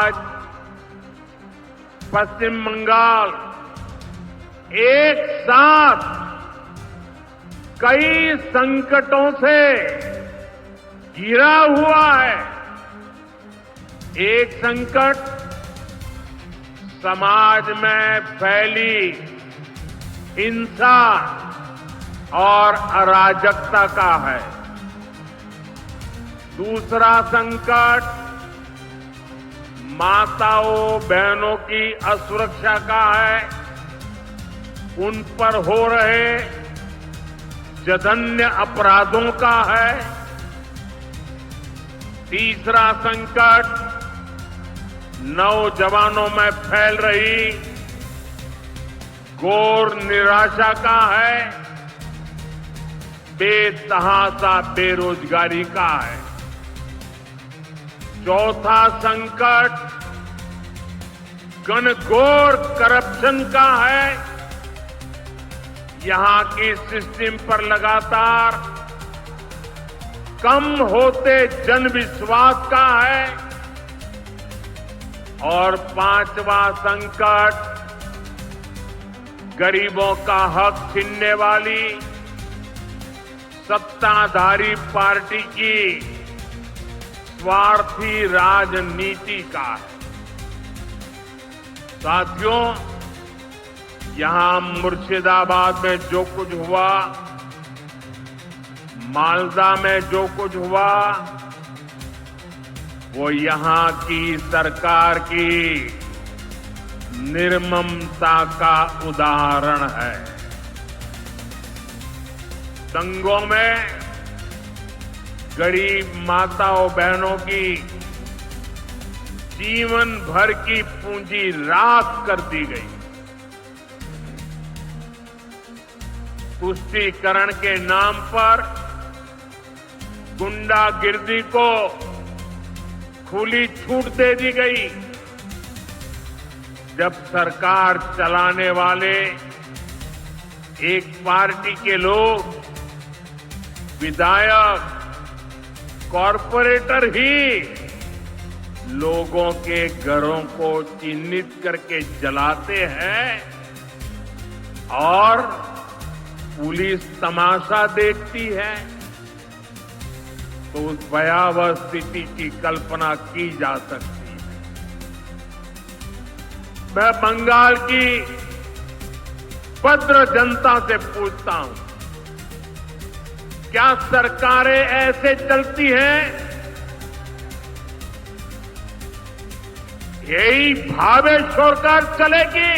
आज पश्चिम बंगाल एक साथ कई संकटों से घिरा हुआ है। एक संकट समाज में फैली हिंसा और अराजकता का है। दूसरा संकट माताओं बहनों की असुरक्षा का है, उन पर हो रहे जघन्य अपराधों का है। तीसरा संकट नौजवानों में फैल रही घोर निराशा का है, बेतहाशा बेरोजगारी का है। चौथा संकट घनघोर करप्शन का है। यहां की सिस्टम पर लगातार कम होते जनविश्वास का है। और पांचवा संकट गरीबों का हक छीनने वाली सत्ताधारी पार्टी की स्वार्थी राजनीति का है। साथियों, यहां मुर्शिदाबाद में जो कुछ हुआ, मालदा में जो कुछ हुआ, वो यहां की सरकार की निर्ममता का उदाहरण है। दंगों में गरीब माताओं बहनों की जीवन भर की पूंजी राख कर दी गई। तुष्टीकरण के नाम पर गुंडागिर्दी को खुली छूट दे दी गई। जब सरकार चलाने वाले एक पार्टी के लोग, विधायक, कॉरपोरेटर ही लोगों के घरों को चिन्हित करके जलाते हैं और पुलिस तमाशा देखती है, तो उस भयावह स्थिति की कल्पना की जा सकती है। मैं बंगाल की भद्र जनता से पूछता हूं, क्या सरकारें ऐसे चलती हैं? यही भावेश्वर कर चलेगी?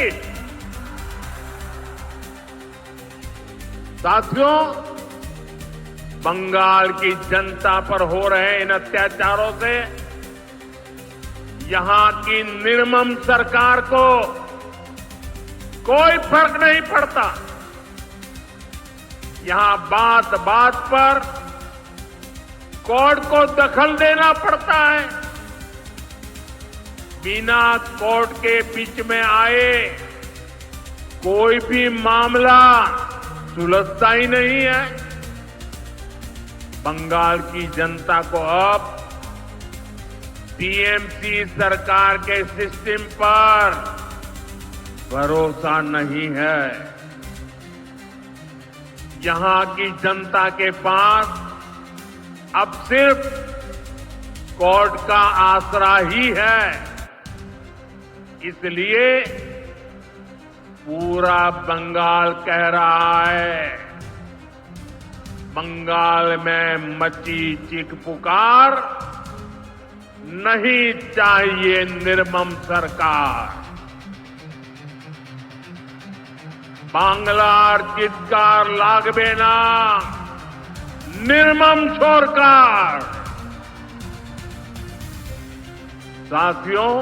साथियों, बंगाल की जनता पर हो रहे इन अत्याचारों से यहां की निर्मम सरकार को कोई फर्क नहीं पड़ता। यहां बात बात पर कोर्ट को दखल देना पड़ता है। बिना कोर्ट के बीच में आए कोई भी मामला सुलझता ही नहीं है। बंगाल की जनता को अब टीएमसी सरकार के सिस्टम पर भरोसा नहीं है। यहां की जनता के पास अब सिर्फ कोर्ट का आसरा ही है। इसलिए पूरा बंगाल कह रहा है, बंगाल में मची चीख पुकार, नहीं चाहिए निर्मम सरकार। बांग्लार चित्कार लागबे ना, निर्मम सरकार। साथियों,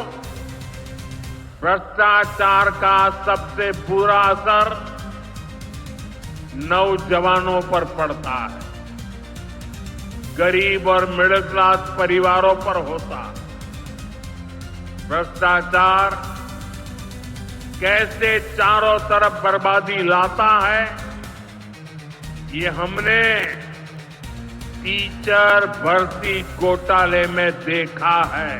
भ्रष्टाचार का सबसे बुरा असर नौजवानों पर पड़ता है, गरीब और मिडिल क्लास परिवारों पर होता है। भ्रष्टाचार कैसे चारों तरफ बर्बादी लाता है, ये हमने टीचर भर्ती घोटाले में देखा है।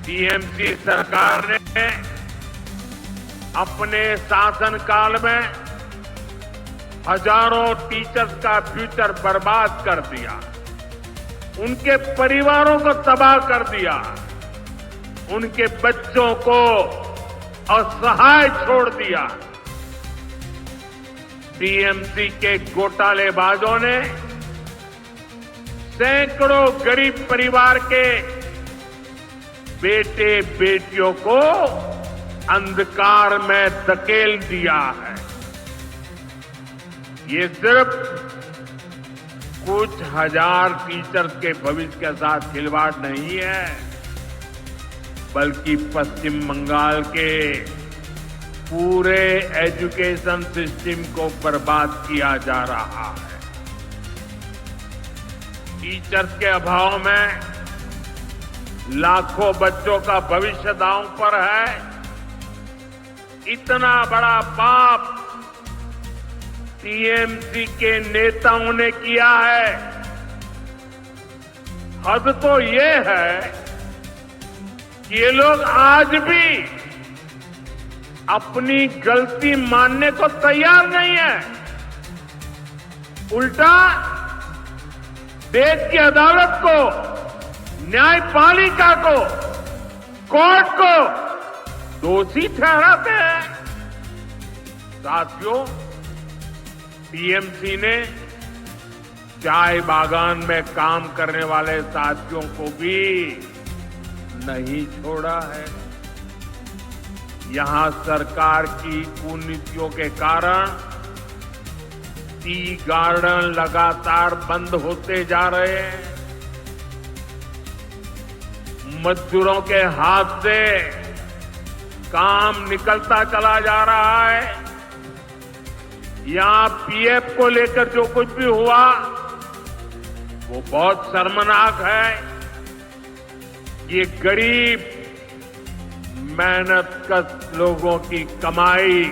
टीएमसी सरकार ने अपने शासनकाल में हजारों टीचर्स का फ्यूचर बर्बाद कर दिया, उनके परिवारों को तबाह कर दिया, उनके बच्चों को असहाय छोड़ दिया। टीएमसी के घोटालेबाजों ने सैकड़ों गरीब परिवार के बेटे बेटियों को अंधकार में धकेल दिया है। ये सिर्फ कुछ हजार टीचर्स के भविष्य के साथ खिलवाड़ नहीं है, बल्कि पश्चिम बंगाल के पूरे एजुकेशन सिस्टम को बर्बाद किया जा रहा है। टीचर्स के अभाव में लाखों बच्चों का भविष्य दांव पर है। इतना बड़ा पाप टीएमसी के नेताओं ने किया है। हद तो ये है कि ये लोग आज भी अपनी गलती मानने को तैयार नहीं है। उल्टा देश की अदालत को, न्यायपालिका को, कोर्ट को दोषी ठहराते हैं। साथियों, टीएमसी ने चाय बागान में काम करने वाले साथियों को भी नहीं छोड़ा है। यहां सरकार की कुनीतियों के कारण टी गार्डन लगातार बंद होते जा रहे हैं। मजदूरों के हाथ से काम निकलता चला जा रहा है। यहां पीएफ को लेकर जो कुछ भी हुआ वो बहुत शर्मनाक है। ये गरीब मेहनतकश लोगों की कमाई,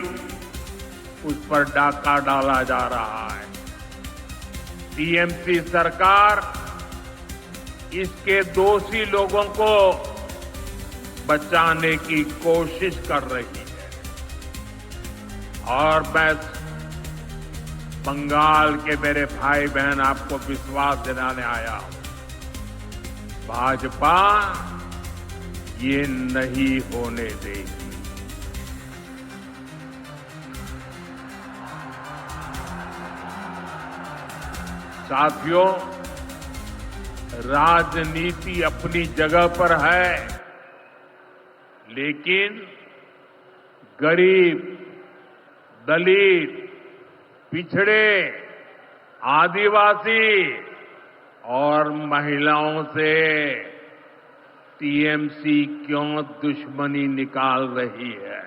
उस पर डाका डाला जा रहा है। टीएमसी सरकार इसके दोषी लोगों को बचाने की कोशिश कर रही है। और मैं बंगाल के मेरे भाई बहन आपको विश्वास दिलाने आया हूं, भाजपा ये नहीं होने देगी। साथियों, राजनीति अपनी जगह पर है, लेकिन गरीब, दलित, पिछड़े, आदिवासी और महिलाओं से टीएमसी क्यों दुश्मनी निकाल रही है?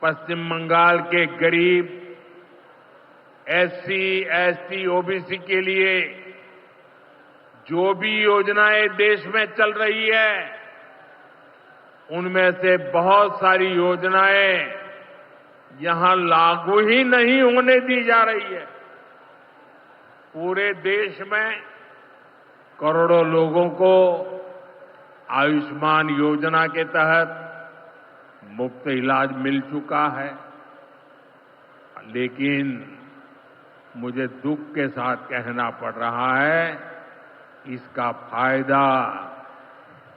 पश्चिम बंगाल के गरीब, एससी, एसटी, ओबीसी के लिए जो भी योजनाएं देश में चल रही है, उनमें से बहुत सारी योजनाएं यहां लागू ही नहीं होने दी जा रही है। पूरे देश में करोड़ों लोगों को आयुष्मान योजना के तहत मुफ्त इलाज मिल चुका है, लेकिन मुझे दुख के साथ कहना पड़ रहा है, इसका फायदा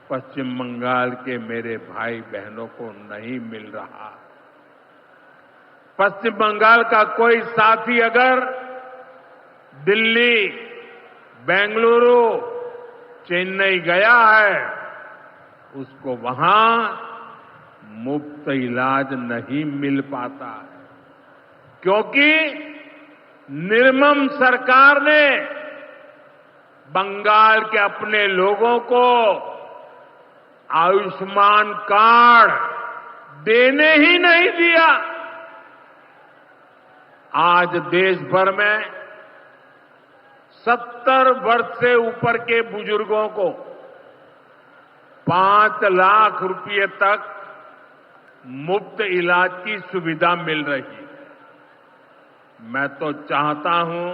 पश्चिम बंगाल के मेरे भाई बहनों को नहीं मिल रहा। पश्चिम बंगाल का कोई साथी अगर दिल्ली, बेंगलुरु, चेन्नई गया है, उसको वहां मुफ्त इलाज नहीं मिल पाता है, क्योंकि निर्मम सरकार ने बंगाल के अपने लोगों को आयुष्मान कार्ड देने ही नहीं दिया। आज देश भर में 70 वर्ष से ऊपर के बुजुर्गों को 5 लाख रुपए तक मुफ्त इलाज की सुविधा मिल रही है। मैं तो चाहता हूं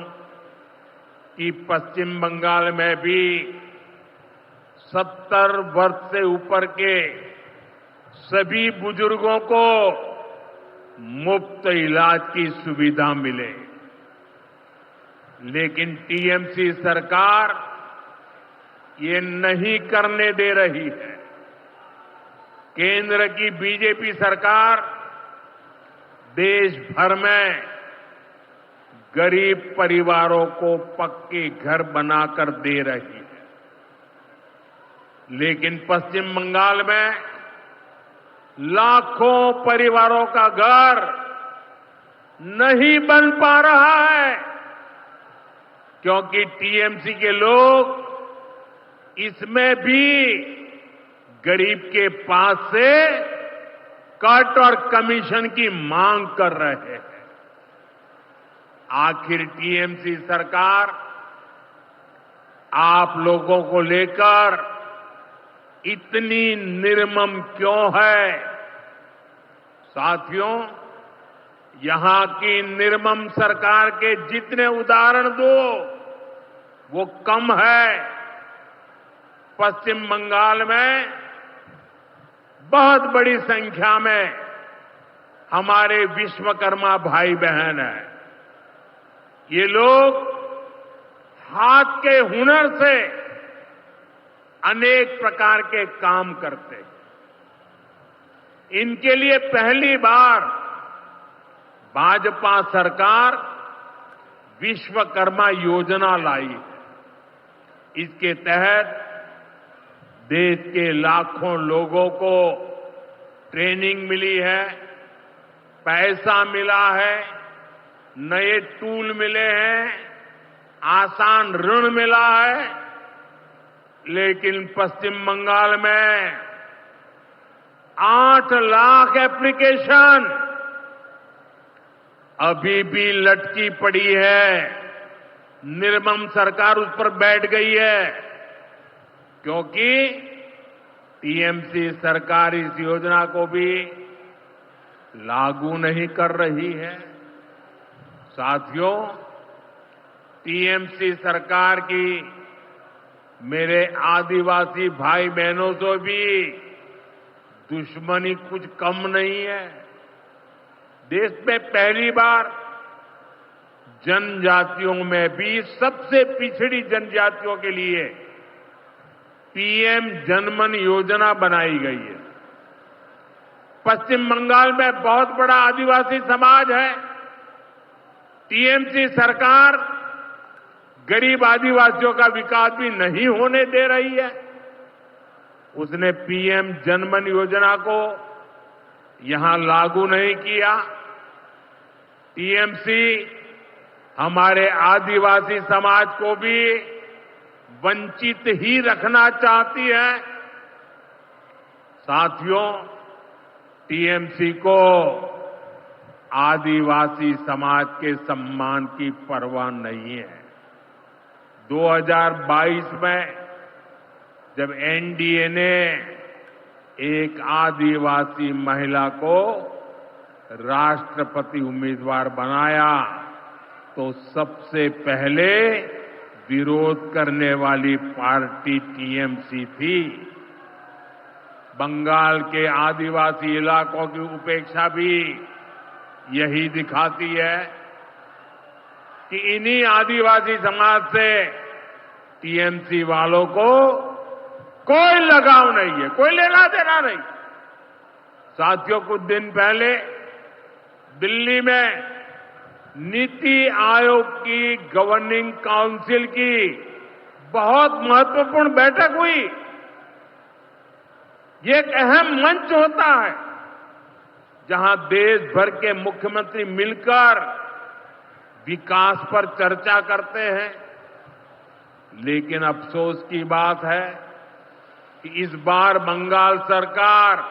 कि पश्चिम बंगाल में भी 70 वर्ष से ऊपर के सभी बुजुर्गों को मुफ्त इलाज की सुविधा मिले। लेकिन टीएमसी सरकार ये नहीं करने दे रही है। केंद्र की बीजेपी सरकार देश भर में गरीब परिवारों को पक्के घर बनाकर दे रही है, लेकिन पश्चिम बंगाल में लाखों परिवारों का घर नहीं बन पा रहा है, क्योंकि टीएमसी के लोग इसमें भी गरीब के पास से कट और कमीशन की मांग कर रहे हैं। आखिर टीएमसी सरकार आप लोगों को लेकर इतनी निर्मम क्यों है? साथियों, यहां की निर्मम सरकार के जितने उदाहरण दो वो कम है। पश्चिम बंगाल में बहुत बड़ी संख्या में हमारे विश्वकर्मा भाई बहन हैं। ये लोग हाथ के हुनर से अनेक प्रकार के काम करते हैं। इनके लिए पहली बार भाजपा सरकार विश्वकर्मा योजना लाई है। इसके तहत देश के लाखों लोगों को ट्रेनिंग मिली है, पैसा मिला है, नए टूल मिले हैं, आसान ऋण मिला है। लेकिन पश्चिम बंगाल में 8 लाख एप्लीकेशन अभी भी लटकी पड़ी है। निर्मम सरकार उस पर बैठ गई है, क्योंकि टीएमसी सरकार इस योजना को भी लागू नहीं कर रही है। साथियों, टीएमसी सरकार की मेरे आदिवासी भाई बहनों से भी दुश्मनी कुछ कम नहीं है। देश में पहली बार जनजातियों में भी सबसे पिछड़ी जनजातियों के लिए पीएम जनमन योजना बनाई गई है। पश्चिम बंगाल में बहुत बड़ा आदिवासी समाज है। टीएमसी सरकार गरीब आदिवासियों का विकास भी नहीं होने दे रही है। उसने पीएम जनमन योजना को यहां लागू नहीं किया। टीएमसी हमारे आदिवासी समाज को भी वंचित ही रखना चाहती है। साथियों, टीएमसी को आदिवासी समाज के सम्मान की परवाह नहीं है। 2022 में जब एनडीए ने एक आदिवासी महिला को राष्ट्रपति उम्मीदवार बनाया तो सबसे पहले विरोध करने वाली पार्टी टीएमसी थी। बंगाल के आदिवासी इलाकों की उपेक्षा भी यही दिखाती है कि इन्हीं आदिवासी समाज से टीएमसी वालों को कोई लगाव नहीं है, कोई लेना देना नहीं। साथियों, कुछ दिन पहले दिल्ली में नीति आयोग की गवर्निंग काउंसिल की बहुत महत्वपूर्ण बैठक हुई। ये एक अहम मंच होता है जहां देश भर के मुख्यमंत्री मिलकर विकास पर चर्चा करते हैं। लेकिन अफसोस की बात है कि इस बार बंगाल सरकार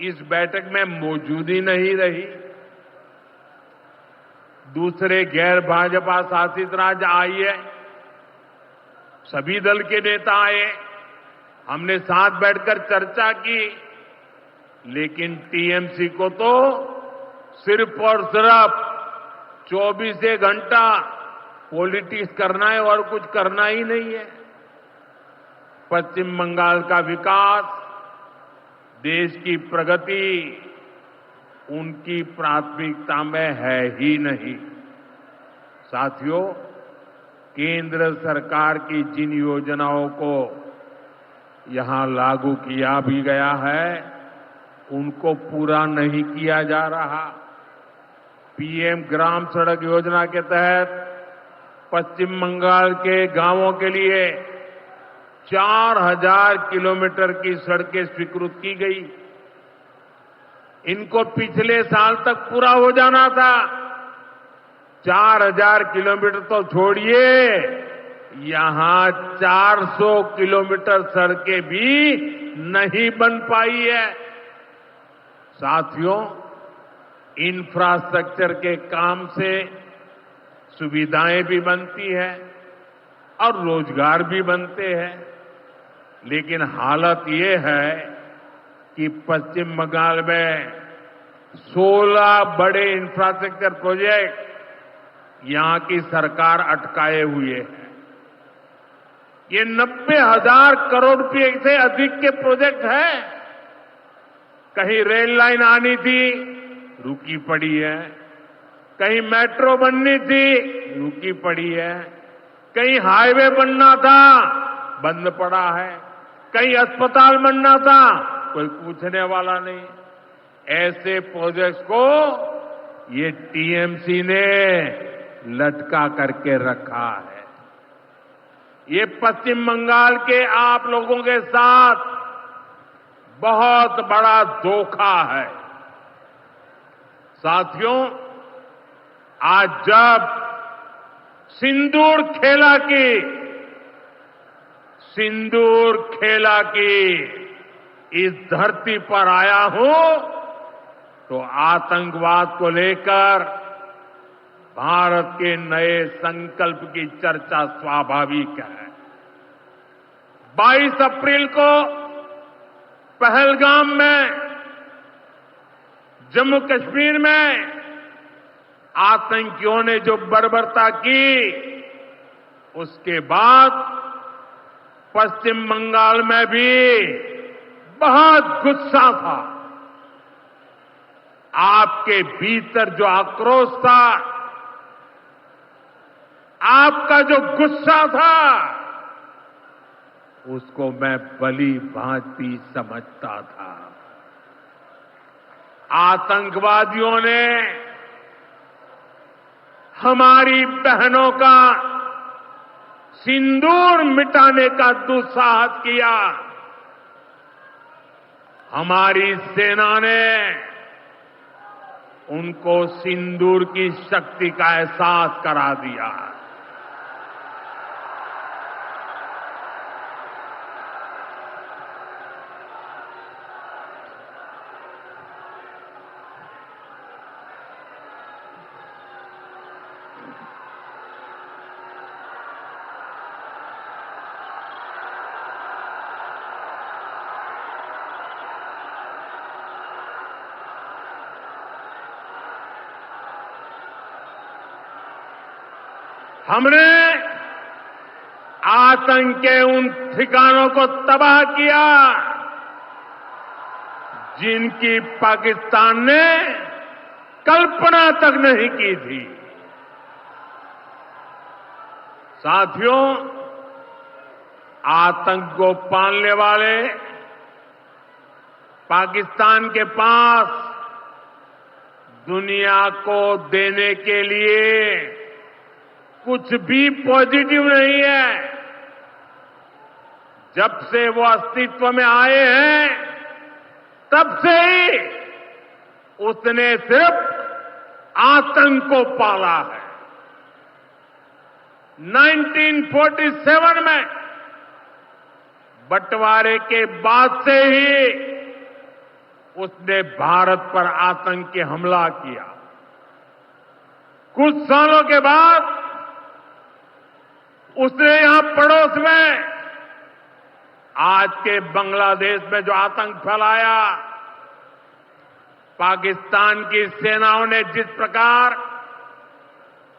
इस बैठक में मौजूद ही नहीं रही। दूसरे गैर भाजपा शासित राज्य आए, सभी दल के नेता आए, हमने साथ बैठकर चर्चा की, लेकिन टीएमसी को तो सिर्फ और सिर्फ 24 घंटा पॉलिटिक्स करना है और कुछ करना ही नहीं है। पश्चिम बंगाल का विकास, देश की प्रगति उनकी प्राथमिकता में है ही नहीं। साथियों, केंद्र सरकार की जिन योजनाओं को यहां लागू किया भी गया है, उनको पूरा नहीं किया जा रहा। पीएम ग्राम सड़क योजना के तहत पश्चिम बंगाल के गांवों के लिए 4000 किलोमीटर की सड़कें स्वीकृत की गई। इनको पिछले साल तक पूरा हो जाना था। 4000 किलोमीटर तो छोड़िए, यहां 400 किलोमीटर सड़कें भी नहीं बन पाई है। साथियों, इंफ्रास्ट्रक्चर के काम से सुविधाएं भी बनती है और रोजगार भी बनते हैं, लेकिन हालत ये है कि पश्चिम बंगाल में 16 बड़े इंफ्रास्ट्रक्चर प्रोजेक्ट यहां की सरकार अटकाए हुए है। ये 90,000 करोड़ रुपए से अधिक के प्रोजेक्ट हैं। कहीं रेल लाइन आनी थी, रुकी पड़ी है। कहीं मेट्रो बननी थी, रुकी पड़ी है। कहीं हाईवे बनना था, बंद पड़ा है। कहीं अस्पताल बनना था, कोई पूछने वाला नहीं। ऐसे प्रोजेक्ट्स को ये टीएमसी ने लटका करके रखा है। ये पश्चिम बंगाल के आप लोगों के साथ बहुत बड़ा धोखा है। साथियों, आज जब सिंदूर खेला की इस धरती पर आया हूं, तो आतंकवाद को लेकर भारत के नए संकल्प की चर्चा स्वाभाविक है। 22 अप्रैल को पहलगाम में, जम्मू कश्मीर में आतंकियों ने जो बर्बरता की, उसके बाद पश्चिम बंगाल में भी बहुत गुस्सा था। आपके भीतर जो आक्रोश था, आपका जो गुस्सा था, उसको मैं भली भांति समझता था। आतंकवादियों ने हमारी बहनों का सिंदूर मिटाने का दुस्साहस किया। हमारी सेना ने उनको सिंदूर की शक्ति का एहसास करा दिया। हमने आतंक के उन ठिकानों को तबाह किया जिनकी पाकिस्तान ने कल्पना तक नहीं की थी। साथियों, आतंक को पालने वाले पाकिस्तान के पास दुनिया को देने के लिए कुछ भी पॉजिटिव नहीं है। जब से वो अस्तित्व में आए हैं, तब से ही उसने सिर्फ आतंक को पाला है। 1947 में बंटवारे के बाद से ही उसने भारत पर आतंक के हमला किया। कुछ सालों के बाद उसने यहां पड़ोस में आज के बांग्लादेश में जो आतंक फैलाया, पाकिस्तान की सेनाओं ने जिस प्रकार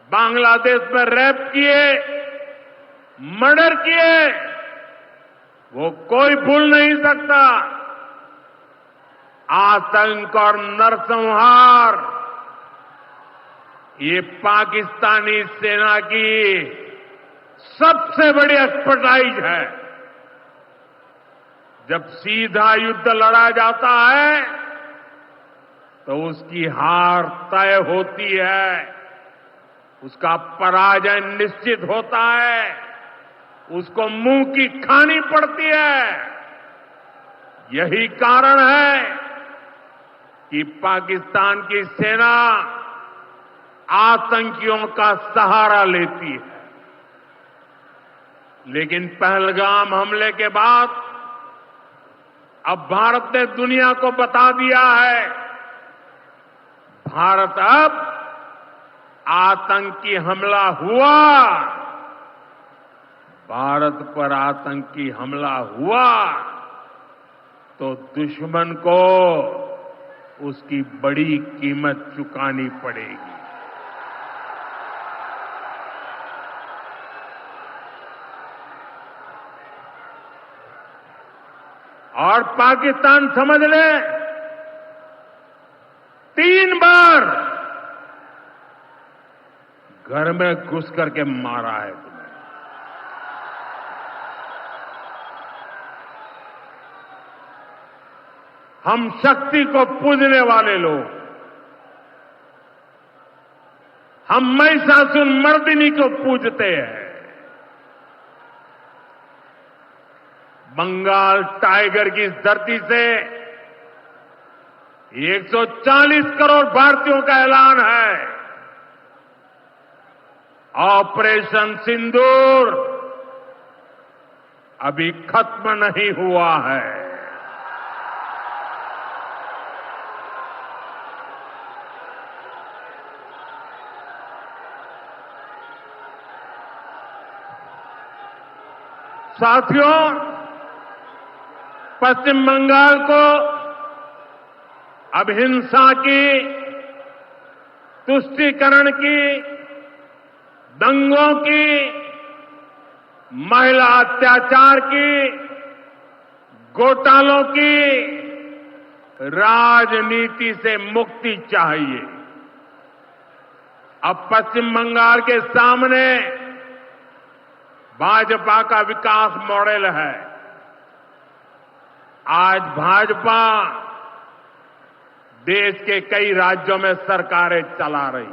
बांग्लादेश में रेप किए, मर्डर किए, वो कोई भूल नहीं सकता। आतंक और नरसंहार ये पाकिस्तानी सेना की सबसे बड़ी एक्सपर्टाइज है। जब सीधा युद्ध लड़ा जाता है तो उसकी हार तय होती है, उसका पराजय निश्चित होता है, उसको मुंह की खानी पड़ती है। यही कारण है कि पाकिस्तान की सेना आतंकियों का सहारा लेती है। लेकिन पहलगाम हमले के बाद अब भारत ने दुनिया को बता दिया है, भारत अब आतंकी हमला हुआ, भारत पर आतंकी हमला हुआ तो दुश्मन को उसकी बड़ी कीमत चुकानी पड़ेगी। और पाकिस्तान समझ ले, 3 बार घर में घुस करके मारा है तुम्हें। हम शक्ति को पूजने वाले लोग, हम महिषासुर मर्दिनी को पूजते हैं। बंगाल टाइगर की इस धरती से 140 करोड़ भारतीयों का ऐलान है। ऑपरेशन सिंदूर अभी खत्म नहीं हुआ है। साथियों, पश्चिम बंगाल को अब हिंसा की, तुष्टीकरण की, दंगों की, महिला अत्याचार की, घोटालों की राजनीति से मुक्ति चाहिए। अब पश्चिम बंगाल के सामने भाजपा का विकास मॉडल है। आज भाजपा देश के कई राज्यों में सरकारें चला रही है।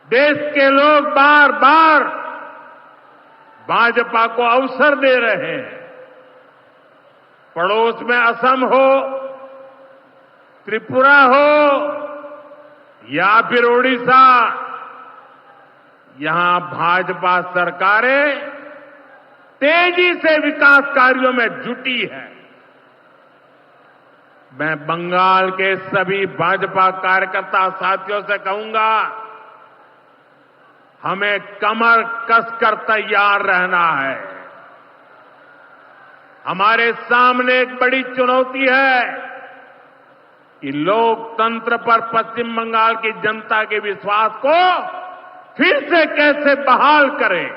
देश के लोग बार बार भाजपा को अवसर दे रहे हैं। पड़ोस में असम हो, त्रिपुरा हो या फिर ओडिशा, यहां भाजपा सरकारें तेजी से विकास कार्यों में जुटी है। मैं बंगाल के सभी भाजपा कार्यकर्ता साथियों से कहूंगा, हमें कमर कसकर तैयार रहना है। हमारे सामने एक बड़ी चुनौती है कि लोकतंत्र पर पश्चिम बंगाल की जनता के विश्वास को फिर से कैसे बहाल करें।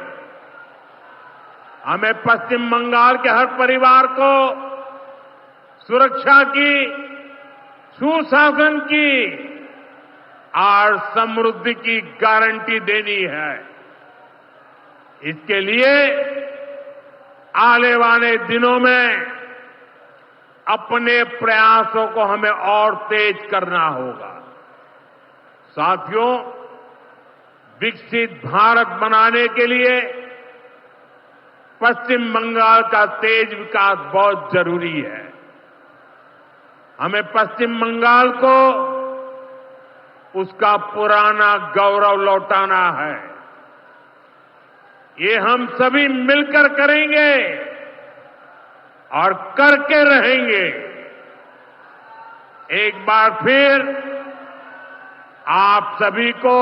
हमें पश्चिम बंगाल के हर परिवार को सुरक्षा की, सुशासन की और समृद्धि की गारंटी देनी है। इसके लिए आने वाले दिनों में अपने प्रयासों को हमें और तेज करना होगा। साथियों, विकसित भारत बनाने के लिए पश्चिम बंगाल का तेज विकास बहुत जरूरी है। हमें पश्चिम बंगाल को उसका पुराना गौरव लौटाना है। ये हम सभी मिलकर करेंगे और करके रहेंगे। एक बार फिर आप सभी को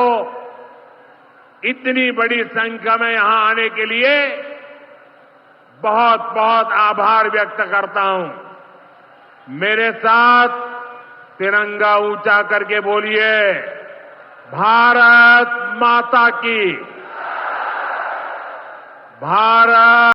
इतनी बड़ी संख्या में यहां आने के लिए बहुत बहुत आभार व्यक्त करता हूं। मेरे साथ तिरंगा ऊंचा करके बोलिए, भारत माता की। भारत